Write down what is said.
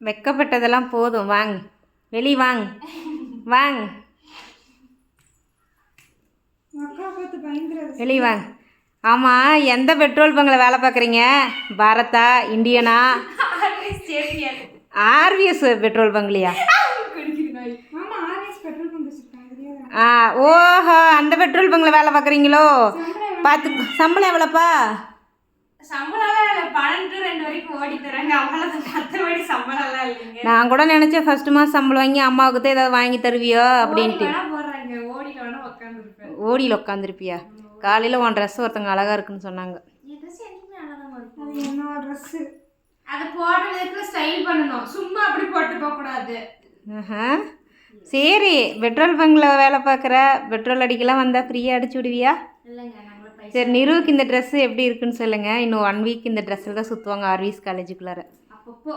வெக்கப்பட்டதெல்லாம் போதும், வாங்க வெளியே வாங்க வாங்க வெளியே வாங்க. ஆமாம், எந்த பெட்ரோல் பங்கில் வேலை பார்க்குறீங்க? பாரதா, இண்டியனா? ஆர்விஎஸ் பெட்ரோல் பங்க்லையா? ஓஹோ, அந்த பெட்ரோல் பங்கில் வேலை பார்க்குறீங்களோ? பார்த்து சம்பளம் எவ்வளோப்பா? நான் கூட நினச்சேன் ஃபர்ஸ்ட் மாதம் சம்பளம் வாங்கி அம்மாவுக்கு தான் ஏதாவது வாங்கி தருவியோ அப்படின்ட்டு. ஓடியில் உட்காந்துருப்பியா? காலையில் உன் ட்ரெஸ் ஒருத்தங்க அழகாக இருக்குன்னு சொன்னாங்க. அதை போடுற விதத்துல ஸ்டைல் பண்ணணும், சும்மா அப்படி போட்டு போகக்கூடாது. சரி, பெட்ரோல் பங்கில் வேலை பார்க்குற, பெட்ரோல் அடிக்கலாம் வந்தால் ஃப்ரீயாக அடிச்சு விடுவியா? சரி, நிருவுக்கு இந்த ட்ரெஸ்ஸு எப்படி இருக்குன்னு சொல்லுங்கள். இன்னும் 1 வீக் இந்த ட்ரெஸ்ஸில் தான் சுற்றுவாங்க ஆர்விஎஸ் காலேஜுக்குள்ளார. அப்பப்போ